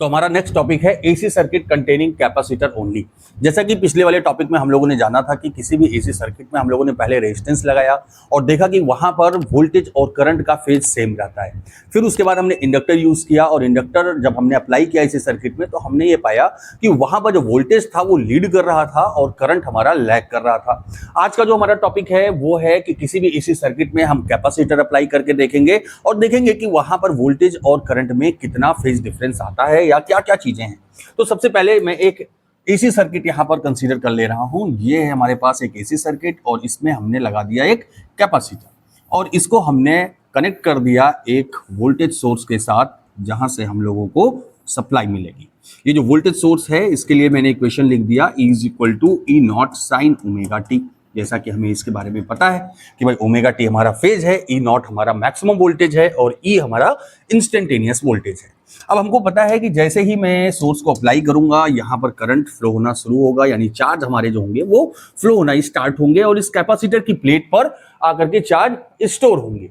तो हमारा next topic है AC circuit containing capacitor only. जैसा कि पिछले वाले टॉपिक में हम लोगों ने जाना था कि किसी भी एसी सर्किट में हम लोगों ने पहले रेजिस्टेंस लगाया और देखा कि वहां पर वोल्टेज और करंट का फेज सेम रहता है। फिर उसके बाद हमने इंडक्टर यूज किया और इंडक्टर जब हमने अप्लाई किया एसी सर्किट में तो हमने ये पाया कि वहां पर जो वोल्टेज था वो लीड कर रहा था और करंट हमारा लैग कर रहा था। आज का जो हमारा टॉपिक है वो है कि किसी भी एसी सर्किट में हम कैपेसिटर अप्लाई करके देखेंगे और देखेंगे कि वहां पर वोल्टेज और करंट में कितना फेज डिफरेंस आता है या क्या क्या चीजें हैं। तो सबसे पहले मैं एक एसी सर्किट यहां पर कंसीडर कर ले रहा हूं। ये है हमारे पास एक एसी सर्किट और इसमें हमने लगा दिया एक कैपेसिटर और इसको हमने कनेक्ट कर दिया एक वोल्टेज सोर्स के साथ जहां से हम लोगों को सप्लाई मिलेगी। ये जो वोल्टेज सोर्स है इसके लिए मैंने इक्वेशन लिख दिया E is equal to E naught sine omega T. जैसा कि हमें इसके बारे में पता है कि भाई ओमेगा टी हमारा फेज है, ई नॉट हमारा मैक्सिमम वोल्टेज है और ई हमारा इंस्टेंटेनियस वोल्टेज है। अब हमको पता है कि जैसे ही मैं सोर्स को अप्लाई करूंगा यहाँ पर करंट फ्लो होना शुरू होगा, यानी चार्ज हमारे जो होंगे वो फ्लो होना स्टार्ट होंगे और इस कैपेसिटर की प्लेट पर आकर के चार्ज स्टोर होंगे।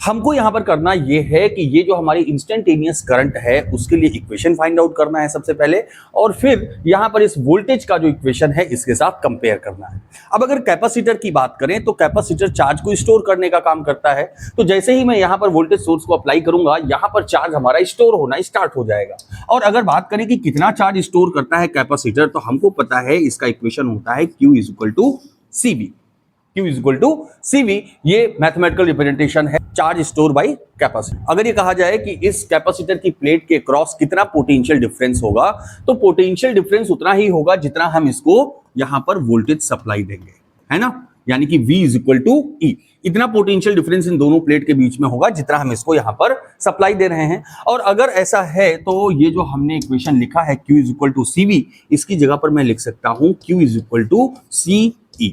हमको यहां पर करना ये है कि ये जो हमारी इंस्टेंटेनियस करंट है उसके लिए इक्वेशन फाइंड आउट करना है सबसे पहले और फिर यहां पर इस वोल्टेज का जो इक्वेशन है इसके साथ कंपेयर करना है। अब अगर कैपेसिटर की बात करें तो कैपेसिटर चार्ज को स्टोर करने का काम करता है। तो जैसे ही मैं यहां पर वोल्टेज सोर्स को अप्लाई करूंगा यहां पर चार्ज हमारा स्टोर होना स्टार्ट हो जाएगा। और अगर बात करें कि कितना चार्ज स्टोर करता है कैपेसिटर तो हमको पता है इसका इक्वेशन होता है Q is equal to CV। Q is equal to CV ये मैथमेटिकल रिप्रेजेंटेशन है चार्ज स्टोर बाय कैपेसिटर। अगर ये कहा जाए कि इस कैपेसिटर की प्लेट के क्रॉस कितना पोटेंशियल डिफरेंस होगा तो पोटेंशियल डिफरेंस उतना ही होगा जितना हम इसको यहां पर वोल्टेज सप्लाई देंगे, है ना। यानी कि V is equal to E, इतना पोटेंशियल डिफरेंस इन दोनों प्लेट के बीच में होगा जितना हम इसको यहां पर सप्लाई दे रहे हैं। और अगर ऐसा है तो ये जो हमने इक्वेशन लिखा है Q is equal to CV, इसकी जगह पर मैं लिख सकता हूं Q is equal to CE।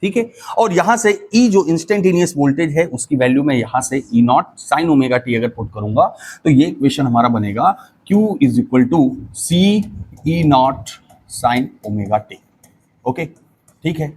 ठीक है, और यहां से E जो इंस्टेंटेनियस वोल्टेज है उसकी वैल्यू में यहां से E naught sine omega T अगर पुट करूंगा तो ये इक्वेशन हमारा बनेगा Q is equal to C E naught sine omega T. Okay, ठीक है।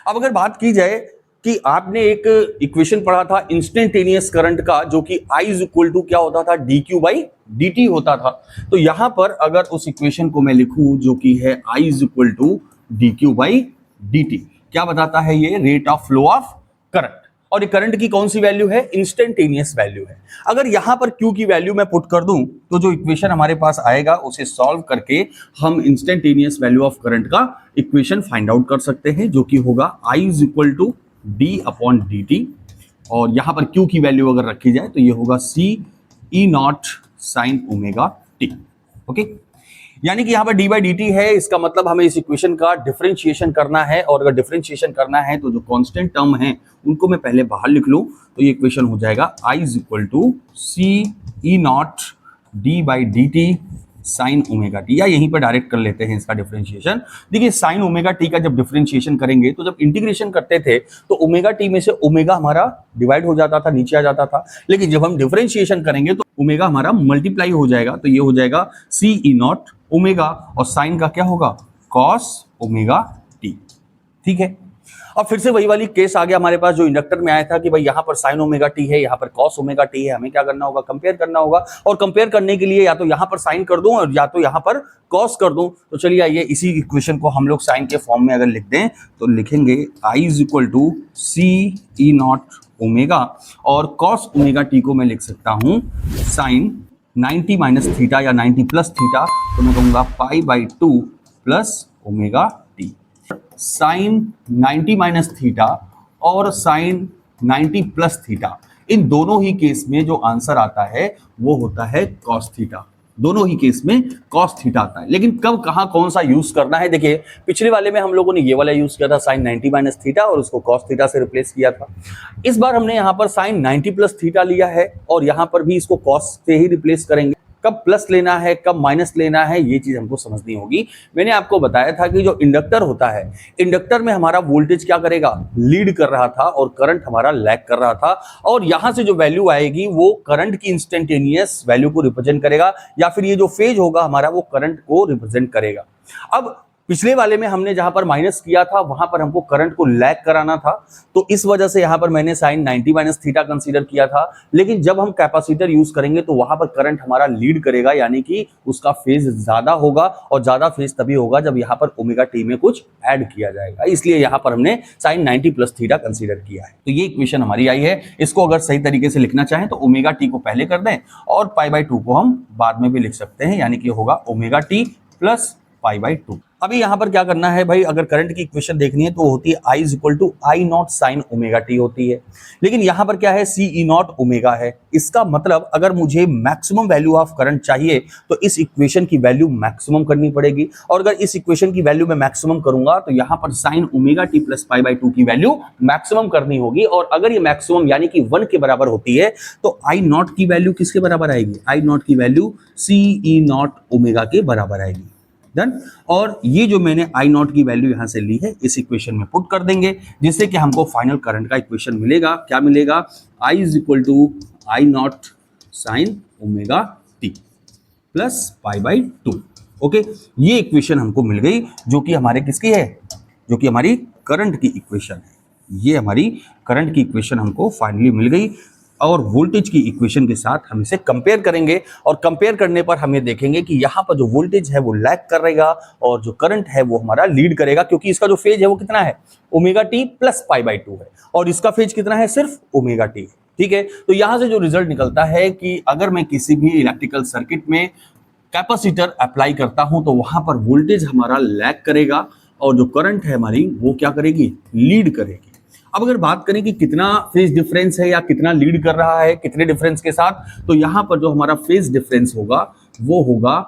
अब अगर बात की जाए कि आपने एक इक्वेशन पढ़ा था इंस्टेंटेनियस करंट का जो कि I इज इक्वल टू क्या होता था dQ बाई dt होता था। तो यहां पर अगर उस इक्वेशन को मैं लिखूं जो कि है I is equal to dQ by dt, क्या बताता है ये? Rate of flow of current. और ये करंट की कौन सी वैल्यू है? इंस्टेंटेनियस वैल्यू है। अगर यहां पर Q की वैल्यू मैं पुट कर दूं तो जो इक्वेशन हमारे पास आएगा उसे सॉल्व करके हम इंस्टेंटेनियस वैल्यू ऑफ करंट का इक्वेशन फाइंड आउट कर सकते हैं जो कि होगा I is equal to d upon dt और यहां पर Q की वैल्यू अगर रखी जाए तो ये होगा C E naught sine omega T. Okay, यानी कि यहाँ पर d बाई dt है, इसका मतलब हमें इस इक्वेशन का डिफरेंशिएशन करना है और अगर डिफरेंशिएशन करना है तो जो कांस्टेंट टर्म है उनको मैं पहले बाहर लिख लूं तो ये इक्वेशन हो जाएगा I is equal to C E naught d by dt sine omega T, या यहीं पर डायरेक्ट कर लेते हैं इसका डिफरेंशिएशन। देखिए साइन ओमेगा टी का जब डिफरेंशिएशन करेंगे तो जब इंटीग्रेशन करते थे तो ओमेगा टी में से ओमेगा हमारा डिवाइड हो जाता था, नीचे आ जाता था, लेकिन जब हम डिफरेंशिएशन करेंगे तो ओमेगा हमारा मल्टीप्लाई हो जाएगा। तो ये हो जाएगा C E नॉट ओमेगा और साइन का क्या होगा? Cos omega T. ठीक है, और फिर से वही वाली केस आ गया हमारे पास जो इंडक्टर में आया था कि भाई यहाँ पर साइन ओमेगा टी है, यहाँ पर कॉस ओमेगा टी है, हमें क्या करना होगा? कंपेयर करना होगा। और कंपेयर करने के लिए या तो यहाँ पर साइन कर दूं और या तो यहाँ पर कॉस कर दूं। तो चलिए आइए इसी इक्वेशन को हम लोग साइन के फॉर्म में अगर लिख दें तो लिखेंगे I is equal to C E naught omega और कॉस ओमेगा टी को मैं लिख सकता हूँ साइन 90 माइनस थीटा या 90 प्लस थीटा, तो मैं कहूँगा pi by 2 plus omega T. Sine 90 minus theta और साइन 90 प्लस थीटा, इन दोनों ही केस में जो आंसर आता है वो होता है कॉस थीटा। दोनों ही केस में कॉस थीटा आता है। लेकिन कब कहाँ कौन सा यूज करना है? देखिए पिछले वाले में हम लोगों ने ये वाला यूज किया था साइन 90 माइनस थीटा और उसको कॉस थीटा से रिप्लेस किया था। इस बार हमने यहाँ पर साइन 90 प्लस थीटा लिया है और यहाँ पर भी इसको कॉस से ही रिप्लेस करेंगे। कब प्लस लेना है कब माइनस लेना है ये चीज हमको समझनी होगी। मैंने आपको बताया था कि जो इंडक्टर होता है, इंडक्टर में हमारा वोल्टेज क्या करेगा? लीड कर रहा था और करंट हमारा लैग कर रहा था और यहां से जो वैल्यू आएगी वो करंट की इंस्टेंटेनियस वैल्यू को रिप्रेजेंट करेगा या फिर ये जो फेज होगा हमारा वो करंट को रिप्रेजेंट करेगा। अब पिछले वाले में हमने जहां पर माइनस किया था वहां पर हमको करंट को लैग कराना था, तो इस वजह से यहां पर मैंने साइन 90 माइनस थीटा कंसीडर किया था। लेकिन जब हम कैपेसिटर यूज करेंगे तो वहां पर करंट हमारा लीड करेगा, यानी कि उसका फेज ज्यादा होगा, और ज्यादा फेज तभी होगा जब यहां पर ओमेगा टी में कुछ ऐड किया जाएगा, इसलिए यहां पर हमने साइन 90 प्लस थीटा कंसीडर किया है। तो ये इक्वेशन हमारी आई है। इसको अगर सही तरीके से लिखना चाहें तो ओमेगा टी को पहले कर दें और पाई बाई 2 को हम बाद में भी लिख सकते हैं, यानी कि होगा omega t plus pi by 2। अभी यहां पर क्या करना है भाई, अगर करंट की इक्वेशन देखनी है तो वो होती है I is equal to I not sine omega T होती है। लेकिन यहां पर क्या है, सी ई नॉट ओमेगा है। इसका मतलब अगर मुझे मैक्सिमम वैल्यू ऑफ करंट चाहिए तो इस इक्वेशन की वैल्यू मैक्सिमम करनी पड़ेगी, और अगर इस इक्वेशन की वैल्यू मैं मैक्सिमम करूंगा तो यहां पर sign omega t plus pi by 2 की वैल्यू मैक्सिमम करनी होगी, और अगर ये मैक्सिमम यानी कि 1 के बराबर होती है तो आई नॉट की वैल्यू किसके बराबर आएगी, आई नॉट की value C E not omega के बराबर आएगी। डन। और ये जो मैंने आई नॉट की वैल्यू यहां से ली है इस इक्वेशन में पुट कर देंगे, जिससे कि हमको फाइनल करंट का इक्वेशन मिलेगा। क्या मिलेगा, I is equal to I not sine omega t plus pi by 2। Okay, ये इक्वेशन हमको मिल गई, जो कि हमारे किसकी है, जो कि हमारी करंट की इक्वेशन है। ये हमारी करंट की इक्वेशन हमको फाइनली मिल गई, और वोल्टेज की इक्वेशन के साथ हम इसे कंपेयर करेंगे, और कंपेयर करने पर हम ये देखेंगे कि यहाँ पर जो वोल्टेज है वो लैग करेगा और जो करंट है वो हमारा लीड करेगा, क्योंकि इसका जो फेज है वो कितना है, omega t plus pi by 2 है, और इसका फेज कितना है, सिर्फ ओमेगा टी है। ठीक है, तो यहां से जो रिजल्ट निकलता है कि अगर मैं किसी भी इलेक्ट्रिकल सर्किट में कैपेसिटर अप्लाई करता हूं तो वहां पर वोल्टेज हमारा लैग करेगा, और जो करंट है हमारी वो क्या करेगी, लीड करेगी। अब अगर बात करें कि कितना फेज डिफरेंस है या कितना लीड कर रहा है कितने डिफरेंस के साथ, तो यहां पर जो हमारा फेज डिफरेंस होगा वो होगा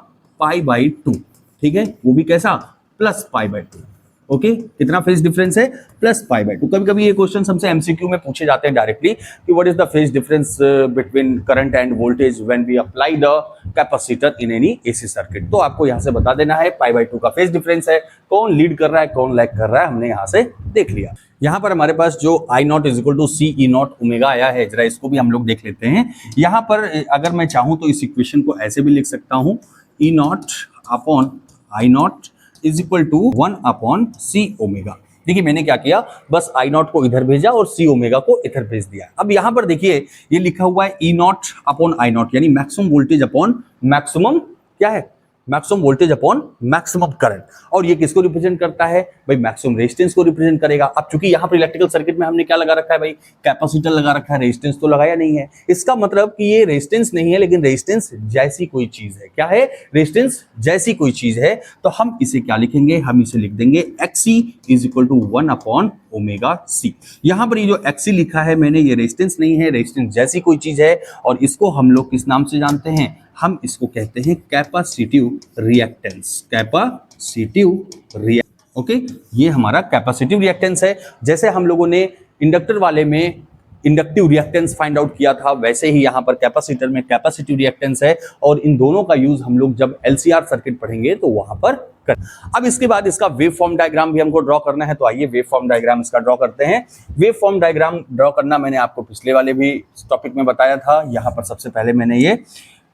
पाई बाई 2। ठीक है, वो भी कैसा, प्लस पाई बाई 2। ओके, कितना फेज डिफरेंस है, प्लस पाई बाई 2। कभी कभी ये क्वेश्चन हमसे एमसीक्यू में पूछे जाते हैं डायरेक्टली कि what is the phase difference between current and voltage when we apply the capacitor in any AC circuit. तो आपको यहां से बता देना है पाई बाई 2 का फेज डिफरेंस है, कौन लीड कर रहा है कौन लैग कर रहा है, हमने यहां से देख लिया। यहां पर हमारे पास जो I not is equal to C E not omega आया है, जरा इसको भी हम लोग देख लेते हैं। यहां पर अगर मैं चाहूं तो इस इक्वेशन को ऐसे भी लिख सकता हूं, E not upon I not is equal to 1 upon C omega. देखिए मैंने क्या किया, बस आई नॉट को इधर भेजा और सी ओमेगा को इधर भेज दिया। अब यहां पर देखिए ये लिखा हुआ है ई नॉट अपॉन आई नॉट, यानी मैक्सिमम वोल्टेज अपॉन मैक्सिमम क्या है, maximum voltage upon maximum current. और ये किसको रिप्रेजेंट करता है भाई, मैक्सिमम रेजिस्टेंस को रिप्रेजेंट करेगा। अब चूंकि यहाँ पर इलेक्ट्रिकल सर्किट में हमने क्या लगा रखा है भाई, कैपेसिटर लगा रखा है, रेजिस्टेंस तो लगाया नहीं है। इसका मतलब कि ये रेजिस्टेंस नहीं है लेकिन रेजिस्टेंस जैसी कोई चीज है। क्या है, रेजिस्टेंस जैसी कोई चीज है। तो हम इसे क्या लिखेंगे, हम इसे लिख देंगे XC is equal to 1 upon omega C. यहां पर ये जो XC लिखा है मैंने, ये रेजिस्टेंस नहीं है, रेजिस्टेंस जैसी कोई चीज है, और इसको हम लोग किस नाम से जानते हैं, हम इसको कहते हैं capacitive reactance. Capacitive reactance. Okay, ये हमारा कैपेसिटिव रिएक्टेंस है। जैसे हम लोगों ने इंडक्टर वाले में इंडक्टिव रिएक्टेंस फाइंड आउट किया था, वैसे ही यहाँ पर कैपेसिटर में कैपेसिटिव रिएक्टेंस है, और इन दोनों का यूज हम लोग जब एलसीआर सर्किट पढ़ेंगे तो वहां पर कर। अब इसके बाद इसका वेव फॉर्म डायग्राम भी हमको ड्रॉ करना है, तो आइए वेव फॉर्म डायग्राम इसका ड्रॉ करते हैं। वेव फॉर्म डायग्राम ड्रॉ करना मैंने आपको पिछले वाले भी टॉपिक में बताया था। यहाँ पर सबसे पहले मैंने ये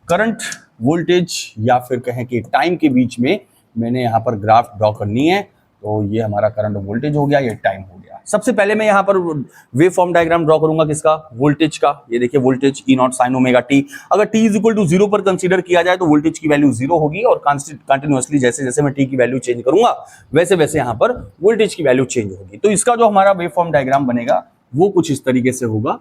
करंट वोल्टेज या फिर कहें कि टाइम के बीच में मैंने यहाँ पर ग्राफ ड्रॉ करनी है। तो ये हमारा करंट वोल्टेज हो गया, ये टाइम हो गया। सबसे पहले मैं यहाँ पर वेव फॉर्म डायग्राम ड्रॉ करूंगा किसका, वोल्टेज का। ये देखिए वोल्टेज ई नॉट साइन ओमेगा टी। अगर टी इज इक्वल टू 0 पर कंसीडर किया जाए तो वोल्टेज की वैल्यू 0 होगी, और कंटिन्यूअसली जैसे जैसे मैं टी की वैल्यू चेंज करूंगा वैसे वैसे यहाँ पर वोल्टेज की वैल्यू चेंज होगी। तो इसका जो हमारा वेव फॉर्म डायग्राम बनेगा वो कुछ इस तरीके से होगा।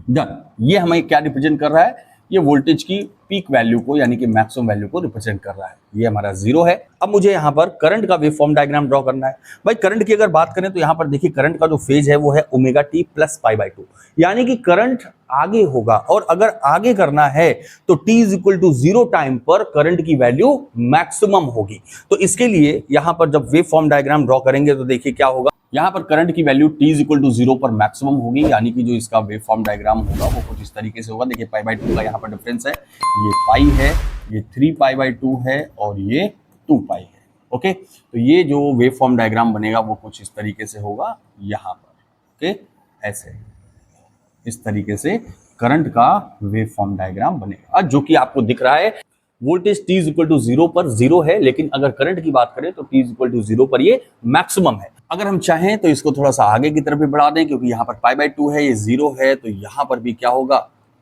डन। ये हमें क्या रिप्रेजेंट कर रहा है, ये वोल्टेज की पीक वैल्यू को यानी कि मैक्सिमम वैल्यू को रिप्रेजेंट कर रहा है। ये हमारा 0 है। अब मुझे यहाँ पर करंट का वेव फॉर्म डायग्राम ड्रॉ करना है। भाई करंट की अगर बात करें तो यहाँ पर देखिए करंट का जो फेज है वो है omega t plus pi by 2, यानी कि करंट आगे होगा, और अगर आगे करना है तो T is equal to 0 time पर करंट की वैल्यू मैक्सिमम होगी। तो इसके लिए यहाँ पर जब वेव फॉर्म डायग्राम ड्रॉ करेंगे तो देखिए क्या होगा, यहाँ पर करंट की value t is equal to 0 पर मैक्सिमम होगी, यानी कि जो इसका वेव फॉर्म डायग्राम होगा वो कुछ इस तरीके से होगा। देखिए पाई बाई 2 का यहाँ पर डिफरेंस है, ये पाई है, ये 3 पाई बाई 2 है, और ये 2 पाई है। ओके, तो ये जो वेव फॉर्म डायग्राम बनेगा वो कुछ इस तरीके से होगा यहाँ पर। ओके, ऐसे इस तरीके से करंट का वेव फॉर्म डायग्राम बनेगा, जो कि आपको दिख रहा है। Voltage t is equal to 0 पर 0 है, लेकिन अगर करंट की बात करें तो t इज इक्वल टू 0 पर ये मैक्सिमम है। अगर हम चाहें तो इसको थोड़ा सा आगे की तरफ भी बढ़ा दें, क्योंकि यहाँ पर π/2 है, ये 0 है, तो यहाँ पर भी क्या होगा,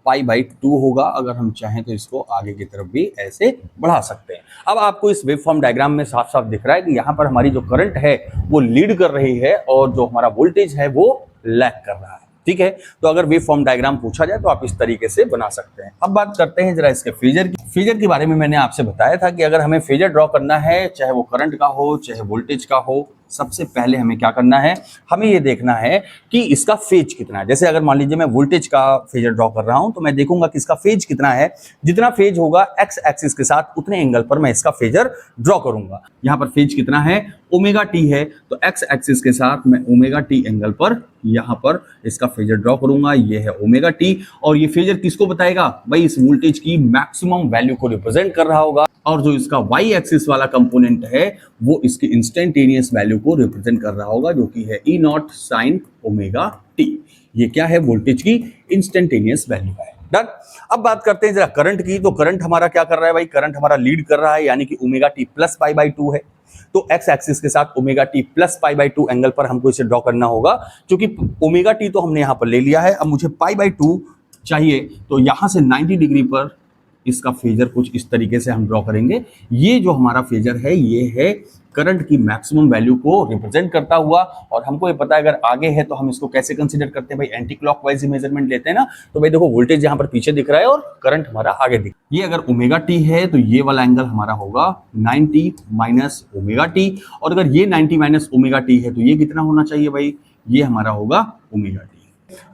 π/2 होगा। अगर हम चाहें तो इसको आगे की तरफ भी ऐसे बढ़ा सकते हैं। अब आपको इस वेव फॉर्म डायग्राम में साफ साफ दिख रहा है कि यहाँ पर हमारी जो करंट है वो लीड कर रही है और जो हमारा वोल्टेज है वो लैग कर रहा है। ठीक है, तो अगर वेव फॉर्म डायग्राम पूछा जाए तो आप इस तरीके से बना सकते हैं। अब बात करते हैं जरा इसके फेजर की। फेजर के बारे में मैंने आपसे बताया था कि अगर हमें फेजर ड्रॉ करना है, चाहे वो करंट का हो चाहे वोल्टेज का हो, सबसे पहले हमें क्या करना है, हमें ये देखना है कि इसका फेज कितना है। जैसे अगर मान लीजिए मैं वोल्टेज का फेजर ड्रॉ कर रहा हूं, तो मैं देखूंगा कि इसका फेज कितना है। जितना फेज होगा एक्स एक्सिस के साथ, उतने एंगल पर मैं इसका फेजर ड्रॉ करूंगा। यहाँ पर फेज कितना है, ओमेगा टी है, तो एक्स एक्सिस के साथ मैं ओमेगा टी एंगल पर यहाँ पर इसका फेजर ड्रॉ करूंगा। ये है ओमेगा टी, और ये फेजर किसको बताएगा भाई, इस वोल्टेज की मैक्सिमम वैल्यू को रिप्रेजेंट कर रहा होगा। और जो इसका वाई एक्सिस वाला कंपोनेंट है वो इसकी इंस्टेंटेनियस वैल्यू को रिप्रेजेंट कर रहा होगा, जो कि है ई नॉट साइन ओमेगा टी। ये क्या है, वोल्टेज की इंस्टेंटेनियस वैल्यू है। डन। अब बात करते हैं जरा करंट की। तो करंट हमारा क्या कर रहा है भाई, करंट हमारा लीड कर रहा है, यानी कि ओमेगा टी प्लस π/2 है। तो एक्स एक्सिस के साथ ओमेगा टी प्लस π/2 एंगल पर हमको इसे ड्रॉ करना होगा। क्योंकि ओमेगा टी तो हमने यहाँ पर ले लिया है, अब मुझे π/2 चाहिए, तो यहाँ से 90 डिग्री पर इसका फेजर कुछ इस तरीके से हम ड्रॉ करेंगे। ये जो हमारा फेजर है ये है करंट की मैक्सिमम वैल्यू को रिप्रेजेंट करता हुआ। और हमको ये पता है अगर आगे है तो हम इसको कैसे कंसीडर करते हैं भाई, एंटी क्लॉकवाइज मेजरमेंट लेते हैं ना। तो भाई देखो, वोल्टेज यहाँ पर पीछे दिख रहा है और करंट हमारा आगे दिख रहा है। ये अगर ओमेगा टी है तो ये वाला एंगल हमारा होगा 90 माइनस ओमेगा टी, और अगर ये 90 माइनस ओमेगा टी है तो ये कितना होना चाहिए भाई, ये हमारा होगा ओमेगा टी।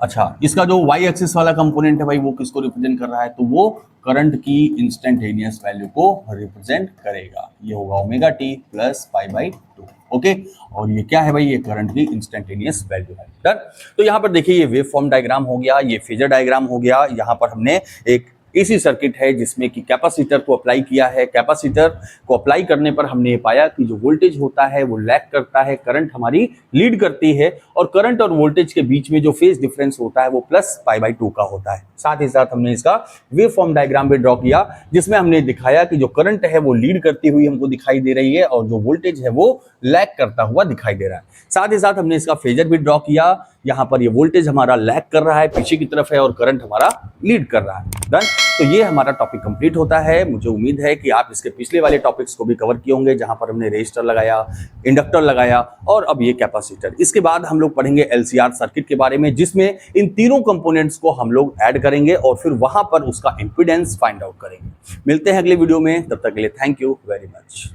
अच्छा, इसका जो वाई एक्सिस वाला कंपोनेंट है भाई वो किसको रिप्रेजेंट कर रहा है, तो वो करंट की इंस्टेंटेनियस वैल्यू को रिप्रेजेंट करेगा। ये होगा ओमेगा टी प्लस π/2। ओके, और ये क्या है भाई, ये करंट की इंस्टेंटेनियस वैल्यू है। डन। तो यहाँ पर देखिए, ये वेव फॉर्म डायग्राम हो गया, ये फेजर डायग्राम हो गया। यहाँ पर हमने एक एसी सर्किट है जिसमें कि कैपेसिटर को अप्लाई किया है। कैपेसिटर को अप्लाई करने पर हमने ये पाया कि जो वोल्टेज होता है वो लैग करता है, करंट हमारी लीड करती है, और करंट और वोल्टेज के बीच में जो फेज डिफरेंस होता है वो प्लस π/2 का होता है। साथ ही साथ हमने इसका वेव फॉर्म डायग्राम भी ड्रॉ किया, जिसमें हमने दिखाया कि जो करंट है वो लीड करती हुई हमको दिखाई दे रही है और जो वोल्टेज है वो लैग करता हुआ दिखाई दे रहा है। साथ ही साथ हमने इसका फेजर भी ड्रॉ किया। यहाँ पर ये वोल्टेज हमारा लैग कर रहा है, पीछे की तरफ है, और करंट हमारा लीड कर रहा है। डन। तो ये हमारा टॉपिक कंप्लीट होता है। मुझे उम्मीद है कि आप इसके पिछले वाले टॉपिक्स को भी कवर किए होंगे, जहां पर हमने रेजिस्टर लगाया, इंडक्टर लगाया, और अब ये कैपेसिटर। इसके बाद हम लोग पढ़ेंगे एलसीआर सर्किट के बारे में, जिसमें इन तीनों कंपोनेंट्स को हम लोग ऐड करेंगे और फिर वहां पर उसका इंपीडेंस फाइंड आउट करेंगे। मिलते हैं अगले वीडियो में, तब तक के लिए थैंक यू वेरी मच।